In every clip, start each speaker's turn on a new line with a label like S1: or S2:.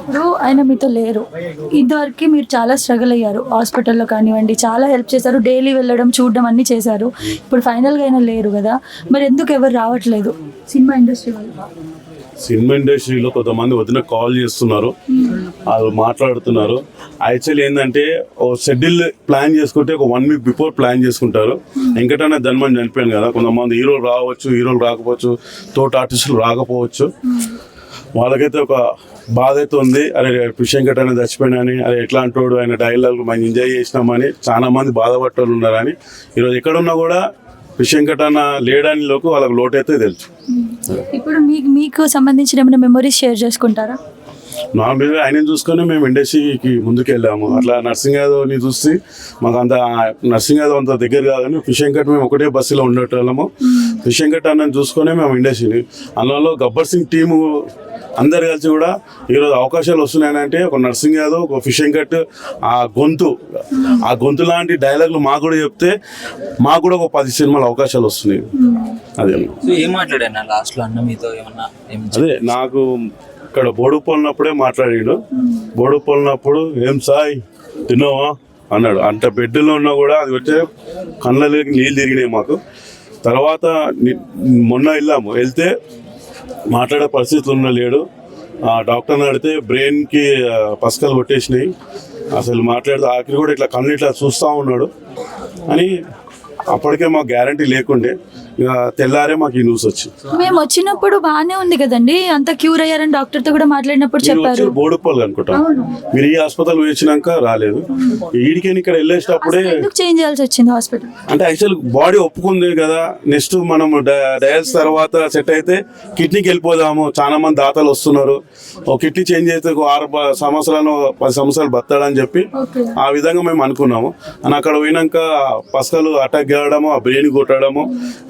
S1: ఇప్పుడు ఆయన మీతో లేరు, ఇదివరకు మీరు చాలా స్ట్రగుల్ అయ్యారు హాస్పిటల్లో కానివ్వండి, చాలా హెల్ప్ చేశారు, డైలీ వెళ్ళడం చూడడం అన్నీ చేశారు. ఇప్పుడు ఫైనల్గా అయినా లేరు కదా, మరి ఎందుకు ఎవరు రావట్లేదు సినిమా ఇండస్ట్రీ వాళ్ళు?
S2: సినిమా ఇండస్ట్రీలో కొంతమంది వదిన కాల్ చేస్తున్నారు, వాళ్ళు మాట్లాడుతున్నారు. యాక్చువల్లీ ఏంటంటే ఓ షెడ్యూల్ ప్లాన్ చేసుకుంటే ఒక 1 వీక్ బిఫోర్ ప్లాన్ చేసుకుంటారు. వెంకటన్న ధర్మం చనిపోయాను కదా, కొంతమంది హీరోలు రావచ్చు, హీరోలు రాకపోవచ్చు, తోటి ఆర్టిస్టులు రాకపోవచ్చు. వాళ్ళకైతే ఒక బాధ అయితే ఉంది, అరే వెంకటన్న చచ్చిపోయినని, అరే ఎట్లాంటి వాడు, ఆయన డైలాగ్ మనం ఎంజాయ్ చేసినామని చాలా మంది బాధపడ్డోళ్ళు ఉన్నారని. ఈరోజు ఎక్కడున్నా కూడా వెంకటన్న లేడని లోకు వాళ్ళకి లోటు అయితే తెలుసు.
S1: ఇప్పుడు మీకు సంబంధించిన ఏమైనా మెమరీస్ షేర్ చేసుకుంటారా?
S2: నార్మల్గా ఆయన చూసుకొని మేము ఇండస్ట్రీకి ముందుకు వెళ్ళాము. అట్లా నర్సింగ్ యాదవ్ని చూసి మాకు అంత నర్సింగ్ యాదవ్ అంత దగ్గర కాదని వెంకట్ మేము ఒకటే బస్సులో ఉండేటోళ్ళము. వెంకట్ అన్నని చూసుకొని మేము ఇండస్ట్రీని, అందులో గబ్బర్ సింగ్ టీము అందరు కలిసి కూడా ఈరోజు అవకాశాలు వస్తున్నాయంటే ఒక నర్సింగ్ యాదవ్, ఒక వెంకట్, ఆ గొంతు లాంటి డైలాగులు మాకు కూడా చెప్తే మాకు కూడా ఒక 10 సినిమాల అవకాశాలు వస్తున్నాయి. అదే
S3: ఏం మాట్లాడాను లాస్ట్లో అన్న మీతో ఏమన్నా?
S2: అదే నాకు ఇక్కడ బోడుపోలినప్పుడే మాట్లాడాడు. బోడుపోలినప్పుడు ఏం సాయ్ తిన్నావా అన్నాడు. అంత బెడ్లో ఉన్నా కూడా అది వచ్చే కళ్ళలోకి నీళ్ళు తిరిగినాయి మాకు. తర్వాత మొన్న వెళ్తే మాట్లాడే పరిస్థితులు లేడు. డాక్టర్ని అడిగితే బ్రెయిన్కి పసకలు కొట్టేసినాయి, అసలు మాట్లాడితే ఆఖరి కూడా ఇట్లా కళ్ళు ఇట్లా చూస్తూ ఉన్నాడు అని. అప్పటికే మాకు గ్యారంటీ లేకుండే, ఇక తెల్లారే మాకు ఈ న్యూస్ వచ్చింది.
S1: మేము వచ్చినప్పుడు బాగానే ఉంది కదండి, అంత క్యూర్ అయ్యారని డాక్టర్తో కూడా మాట్లాడినప్పుడు చెప్పారు.
S2: బోడుపల్లి అనుకుంటా మీరు ఈ హాస్పిటల్ వచ్చినాక రాలేదు. ఈడికి ఇక్కడ వెళ్ళేటప్పుడే
S1: చేంజ్ చేయాల్సి వచ్చింది హాస్పిటల్.
S2: అంటే యాక్చువల్ బాడీ ఒప్పుకుంది కదా, నెక్స్ట్ మనం డయాల్స్ తర్వాత సెట్ అయితే కిడ్నీకి వెళ్ళిపోదాము. చాలా మంది దాతలు వస్తున్నారు, ఒక కిడ్నీ చేంజ్ అయితే 6 సంవత్సరాలు 10 సంవత్సరాలు బతాడని చెప్పి ఆ విధంగా మేము అనుకున్నాము. అని అక్కడ పోయినాక పసకలు అటాక్ చేయడము, ఆ బ్రెయిన్ కొట్టడము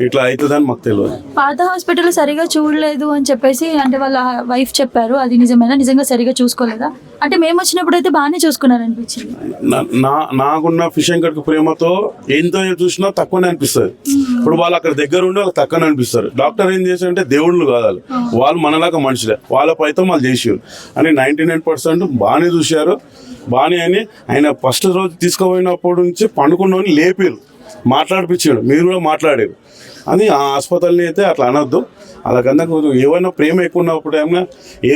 S2: ఇట్లా అవుతుందని మాకు తెలియదు.
S1: పాత హాస్పిటల్ సరిగా చూడలేదు అని చెప్పేసి అంటే వాళ్ళ వైఫ్ చెప్పారు, అది నిజమేనా? నిజంగా సరిగా చూసుకోలేదా? అంటే మేము వచ్చినప్పుడు అయితే బాగానే చూసుకున్నారు అనిపించింది.
S2: నాకున్న వెంకట్కి ప్రేమతో ఎంతో చూసినా తక్కువనే అనిపిస్తుంది. ఇప్పుడు వాళ్ళు అక్కడ దగ్గర ఉండి వాళ్ళకి తక్కువనే అనిపిస్తారు. డాక్టర్ ఏం చేశారంటే దేవుళ్ళు కాదు, వాళ్ళు మనలాగా మనుషులే, వాళ్ళ పైతో వాళ్ళు చేసారు అని 99% బాగానే చూశారు. బాగానే అని ఆయన ఫస్ట్ రోజు తీసుకుపోయినప్పటి నుంచి పండుకున్నోని లేపారు, మాట్లాడిపించాడు, మీరు కూడా మాట్లాడారు అని. ఆ హాస్పిటల్ని అయితే అట్లా అనొద్దు. అలాగన్నా ఏమైనా ప్రేమ ఎక్కువ ఉన్నప్పుడు ఏమైనా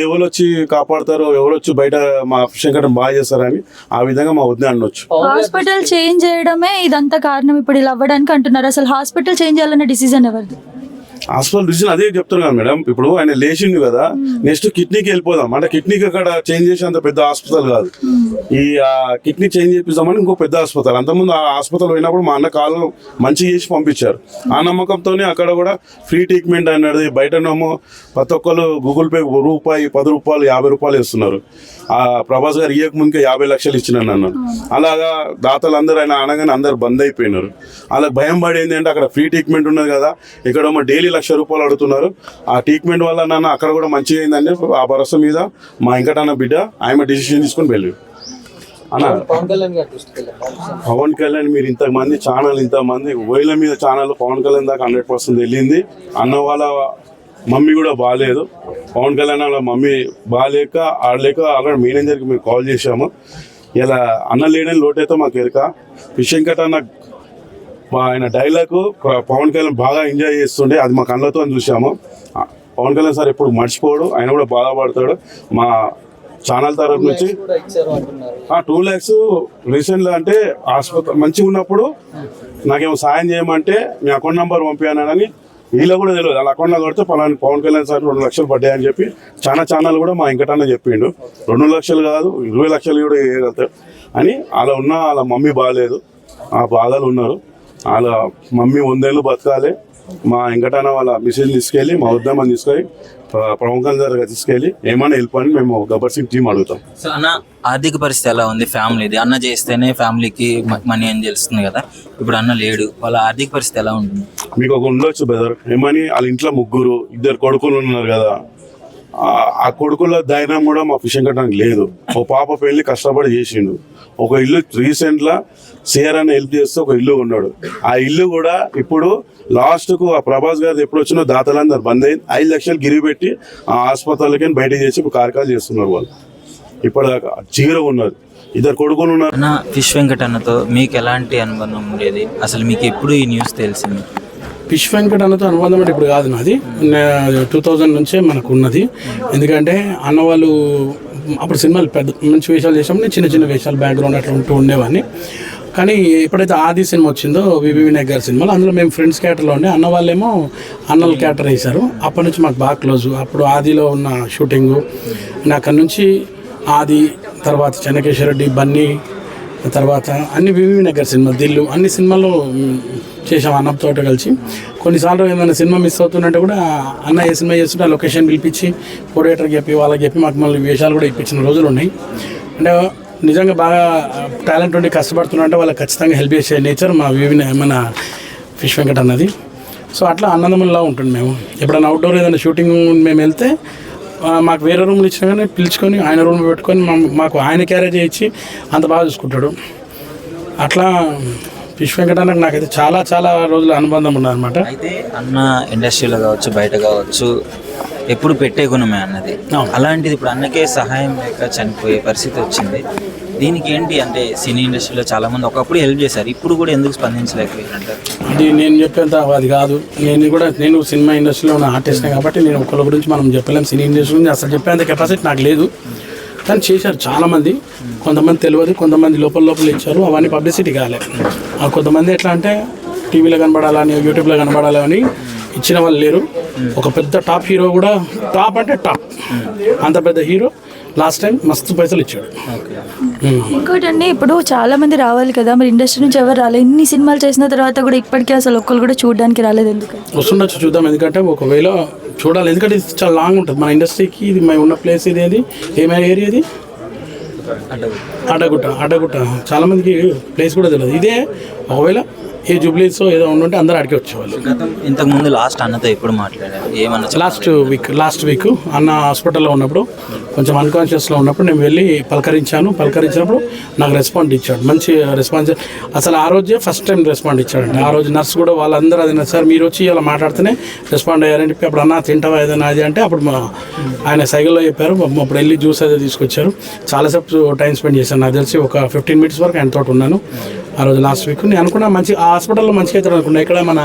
S2: ఎవరు వచ్చి కాపాడతారో, ఎవరు వచ్చి బయట మా వెంకట్ బాగా చేస్తారని ఆ విధంగా మా వద్ద అనొచ్చు.
S1: హాస్పిటల్ చేంజ్ చేయడమే ఇదంతా కారణం ఇప్పుడు ఇలా అవ్వడానికి అంటున్నారు. అసలు హాస్పిటల్ చేంజ్ చేయాలన్న డిసిజన్ ఎవరిది?
S2: హాస్పిటల్ డిసిజన్ అదే చెప్తున్నారు కదా మేడం. ఇప్పుడు ఆయన లేచిండు కదా, నెక్స్ట్ కిడ్నీకి వెళ్ళిపోదాం అంటే కిడ్నీకి అక్కడ చేంజ్ చేసేంత పెద్ద హాస్పిటల్ కాదు. ఈ కిడ్నీ చేంజ్ చేపిస్తామని ఇంకో పెద్ద హాస్పిటల్. అంతకుముందు ఆ హాస్పిటల్ పోయినప్పుడు మా అన్న కాలు మంచిగా చేసి పంపించారు. ఆ నమ్మకంతోనే అక్కడ కూడా ఫ్రీ ట్రీట్మెంట్ అన్నది. బయటనేమో ప్రతి ఒక్కరు గూగుల్ పే రూపాయి, 10 రూపాయలు, 50 రూపాయలు ఇస్తున్నారు. ఆ ప్రభాస్ గారు ఇయ్యక ముందుకే 50 లక్షలు ఇచ్చినాను అన్నాను. అలాగా దాతలు అందరూ ఆయన అనగానే అందరు బంద్ అయిపోయినారు. అలా భయం పడి ఏంటంటే అక్కడ ఫ్రీ ట్రీట్మెంట్ ఉన్నది కదా, ఇక్కడ డైలీ 1,00,000 రూపాయలు అడుగుతున్నారు. ఆ ట్రీట్మెంట్ వల్ల నాన్న అక్కడ కూడా మంచిగా అయిందండి. ఆ భరోసా మీద మా వెంకటన్న బిడ్డ ఆయన డిసిషన్ తీసుకుని వెళ్ళాడు అన్న. పవన్ కళ్యాణ్ మీరు ఇంతమంది ఛానల్, ఇంతమంది వేల మీద ఛానల్ పవన్ కళ్యాణ్ దాకా 100% వెళ్ళింది. అన్న వాళ్ళ మమ్మీ కూడా బాగాలేదు, పవన్ కళ్యాణ్ వాళ్ళ మమ్మీ బాగాలేక ఆడలేక అక్కడ మేనేజర్కి మేము కాల్ చేసాము. ఇలా అన్న లేడని లోటైతే మాకు ఎరక. వెంకట్ అన్న ఆయన డైలాగ్ పవన్ కళ్యాణ్ బాగా ఎంజాయ్ చేస్తుండే, అది మా కళ్ళతో చూసాము. పవన్ కళ్యాణ్ సార్ ఎప్పుడు మర్చిపోడు, ఆయన కూడా బాధపడతాడు. మా ఛానల్ తరఫు నుంచి 2 lakhs రీసెంట్గా అంటే హాస్పిటల్ మంచిగా ఉన్నప్పుడు నాకేమో సాయం చేయమంటే మీ అకౌంట్ నెంబర్ పంపించానని వీళ్ళ కూడా తెలియదు. వాళ్ళ అకౌంట్లో కొడితే పవన్ కళ్యాణ్ సార్ 2 లక్షలు పడ్డాయని చెప్పి చాలా ఛానల్ కూడా మా వెంకటన్న చెప్పిండు. 2 లక్షలు కాదు 20 లక్షలు కూడా వేయగలుగుతారు అని. అలా ఉన్న వాళ్ళ మమ్మీ బాగాలేదు, ఆ బాధలు ఉన్నారు. వాళ్ళ మమ్మీ 100 ఏళ్ళు బతకాలి. మా వెంకటన్న వాళ్ళ మిసేజ్ తీసుకెళ్ళి మా ఉద్యమం తీసుకొని పవన్ కళ్యాణ్ దగ్గర తీసుకెళ్ళి ఏమైనా వెళ్ళిపోయి మేము గబ్బర్ సింగ్ టీం అడుగుతాం.
S3: సో అన్న ఆర్థిక పరిస్థితి ఎలా ఉంది ఫ్యామిలీది? అన్న చేస్తేనే ఫ్యామిలీకి మనీ అని తెలుస్తుంది కదా, ఇప్పుడు అన్న లేడు, వాళ్ళ ఆర్థిక పరిస్థితి ఎలా ఉంటుంది?
S2: మీకు ఒక ఉండొచ్చు బ్రదర్, ఏమని వాళ్ళ ఇంట్లో 2 కొడుకులు ఉన్నారు కదా, ఆ కొడుకుల ధైర్యం కూడా మా వెంకటానికి లేదు. ఒక పాప పెళ్లి కష్టపడి చేసిండు. ఒక ఇల్లు రీసెంట్గా సిఆర్ అని హెల్ప్ చేస్తూ ఒక ఇల్లు ఉన్నాడు. ఆ ఇల్లు కూడా ఇప్పుడు లాస్ట్కు ఆ ప్రభాస్ గారు ఎప్పుడు వచ్చినా దాతలందరూ బంద్ అయింది. 5 లక్షలు గిరి పెట్టి ఆ హాస్పిటల్కి బయట చేసి ఇప్పుడు కార్యక్రమాలు చేస్తున్నారు వాళ్ళు. ఇప్పటిదాకా చీర ఉన్నది. ఇద్దరు కొడుకులు ఉన్నారు.
S3: అన్న ఫిష్ వెంకట్ అన్నతో మీకు ఎలాంటి అనుబంధం ఉండేది? అసలు మీకు ఎప్పుడు ఈ న్యూస్ తెలిసింది?
S4: ఫిష్ వెంకట్ అన్నతో అనుబంధం అంటే ఇప్పుడు కాదు, నాది 2000 నుంచే మనకు ఉన్నది. ఎందుకంటే అన్న వాళ్ళు అప్పుడు సినిమాలు పెద్ద మంచి వేషాలు చేసాము, నేను చిన్న చిన్న వేషాలు బ్యాక్గ్రౌండ్ అట్లా ఉంటూ ఉండేవాడిని. కానీ ఎప్పుడైతే ఆది సినిమా వచ్చిందో వివి వినాయక్ గారి సినిమాలో, అందులో మేము ఫ్రెండ్స్ క్యారెక్టర్లో ఉండే, అన్న వాళ్ళేమో అన్నల క్యారెక్టర్ వేశారు. అప్పటి నుంచి మాకు బాగా క్లోజు. అప్పుడు ఆదిలో ఉన్న షూటింగు, అక్కడి నుంచి ఆది, తర్వాత చెన్నకేశ్వర రెడ్డి, బన్నీ, తర్వాత అన్ని వివి వినాయక్ గారి సినిమాలు, దిల్లు, అన్ని సినిమాల్లో చేసాం అన్నతో కలిసి. కొన్నిసార్లు ఏమైనా సినిమా మిస్ అవుతుందంటే కూడా అన్న ఏ సినిమా చేస్తుంటే ఆ లొకేషన్ పిలిపించి కోఆర్డినేటర్కి చెప్పి వాళ్ళకి చెప్పి మాకు మళ్ళీ వేషాలు కూడా ఇప్పించిన రోజులు ఉన్నాయి. అంటే నిజంగా బాగా టాలెంట్ ఉండి కష్టపడుతున్నా వాళ్ళకి ఖచ్చితంగా హెల్ప్ చేసే నేచర్ మన ఫిష్ వెంకట్ అన్నది. సో అట్లా అన్నదమ్ములా ఉంటుంది. మేము ఎప్పుడైనా అవుట్డోర్ ఏదైనా షూటింగ్ మేము వెళ్తే మాకు వేరే రూమ్లు ఇచ్చినా కానీ పిలుచుకొని ఆయన రూమ్ పెట్టుకొని మాకు ఆయన క్యారేజ్ ఇచ్చి అంత బాగా చూసుకుంటాడు. అట్లా ఫిష్ వెంకట్ అన్నకు నాకైతే చాలా చాలా రోజుల అనుబంధం ఉన్నదన్నమాట.
S3: అయితే అన్న ఇండస్ట్రీలో కావచ్చు, బయట కావచ్చు, ఎప్పుడు పెట్టే గుణమే అన్నది. అలాంటిది ఇప్పుడు అన్నకే సహాయం లేక చనిపోయే పరిస్థితి వచ్చింది. దీనికి ఏంటి అంటే సినీ ఇండస్ట్రీలో చాలా మంది ఒకప్పుడు హెల్ప్ చేశారు, ఇప్పుడు కూడా ఎందుకు స్పందించలేకపోయారంటారు?
S4: అది నేను చెప్పేంత అది కాదు. నేను సినిమా ఇండస్ట్రీలో ఉన్న ఆర్టిస్ట్నే కాబట్టి నేను ఒకళ్ళ గురించి మనం చెప్పలేము. సినీ ఇండస్ట్రీ గురించి అసలు చెప్పేంత కెపాసిటీ నాకు లేదు. కానీ చేశారు చాలామంది. కొంతమంది తెలియదు, కొంతమంది లోపల ఇచ్చారు, అవన్నీ పబ్లిసిటీ కాలేదు. కొంతమంది ఎట్లా అంటే టీవీలో కనబడాలని, యూట్యూబ్లో కనబడాలని ఇచ్చిన వాళ్ళు లేరు. ఒక పెద్ద టాప్ హీరో కూడా, టాప్ అంటే టాప్, అంత పెద్ద హీరో లాస్ట్ టైం మస్తు పైసలు ఇచ్చాడు.
S1: ఇంకోటి అండి, ఇప్పుడు చాలా మంది రావాలి కదా, మరి ఇండస్ట్రీ నుంచి ఎవరు రాలేదు. ఇన్ని సినిమాలు చేసిన తర్వాత కూడా ఇప్పటికీ అసలు ఒక్కరు కూడా చూడడానికి రాలేదు. ఎందుకు
S4: వస్తుండొచ్చు, చూద్దాం. ఎందుకంటే ఒకవేళ చూడాలి, ఎందుకంటే ఇది చాలా లాంగ్ ఉంటుంది మన ఇండస్ట్రీకి. ఇది మేము ఉన్న ప్లేస్ ఇదేది, ఏమైనా ఏరియా ఇది అడ్డగుట్ట. చాలా మందికి ప్లేస్ కూడా తెలియదు. ఇదే ఒకవేళ ఏ జూబ్లీస్ ఏదో ఉండుంటే అందరూ అడిగి వచ్చేవాళ్ళు.
S3: ఇంతకుముందు లాస్ట్ అన్నతో ఎప్పుడు మాట్లాడారు? ఏమన్నా
S4: లాస్ట్ వీక్ అన్న హాస్పిటల్లో ఉన్నప్పుడు, కొంచెం అన్కాన్షియస్లో ఉన్నప్పుడు నేను వెళ్ళి పలకరించినప్పుడు నాకు రెస్పాండ్ ఇచ్చాడు. మంచి రెస్పాన్స్. అసలు ఆ రోజే ఫస్ట్ టైం రెస్పాండ్ ఇచ్చాడండి. ఆ రోజు నర్స్ కూడా వాళ్ళందరూ అది సార్ మీరు వచ్చి ఇలా మాట్లాడితేనే రెస్పాండ్ అయ్యారని చెప్పి, అప్పుడు అన్న తింటావా ఏదైనా అది అంటే అప్పుడు ఆయన సైకిల్లో చెప్పారు. అప్పుడు వెళ్ళి జ్యూస్ అయితే తీసుకొచ్చారు. చాలాసేపు టైం స్పెండ్ చేశాను. నాకు తెలిసి ఒక 15 minutes వరకు ఆయన తోటి ఉన్నాను ఆ రోజు లాస్ట్ వీక్. నేను అనుకున్నా మంచి ఆ హాస్పిటల్లో మంచిగా అవుతాడు అనుకున్నా. ఇక్కడ మన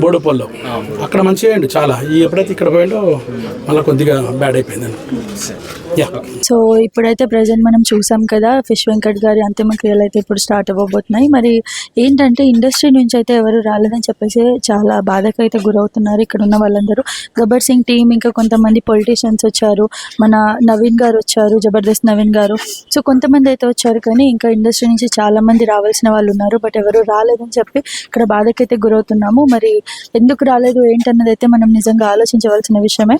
S4: బోడుపల్లో అక్కడ మంచిగా అయ్యండు చాలా. ఎప్పుడైతే ఇక్కడ పోయిండో మళ్ళీ కొద్దిగా బ్యాడ్ అయిపోయిందని.
S1: సో ఇప్పుడైతే ప్రజెంట్ మనం చూసాం కదా, ఫిష్ వెంకట్ గారి అంతిమ క్రియలు అయితే ఇప్పుడు స్టార్ట్ అవ్వబోతున్నాయి. మరి ఏంటంటే ఇండస్ట్రీ నుంచి అయితే ఎవరు రాలేదని చెప్పేసి చాలా బాధకైతే గురవుతున్నారు ఇక్కడ ఉన్న వాళ్ళందరూ. గబ్బర్ సింగ్ టీం, ఇంకా కొంతమంది పొలిటీషియన్స్ వచ్చారు, మన నవీన్ గారు వచ్చారు, జబర్దస్త్ నవీన్ గారు. సో కొంతమంది అయితే వచ్చారు, కానీ ఇంకా ఇండస్ట్రీ నుంచి చాలా మంది రావాల్సిన వాళ్ళు ఉన్నారు, బట్ ఎవరు రాలేదని చెప్పి ఇక్కడ బాధకైతే గురవుతున్నాము. మరి ఎందుకు రాలేదు ఏంటన్నది అయితే మనం నిజంగా ఆలోచించవలసిన విషయమే.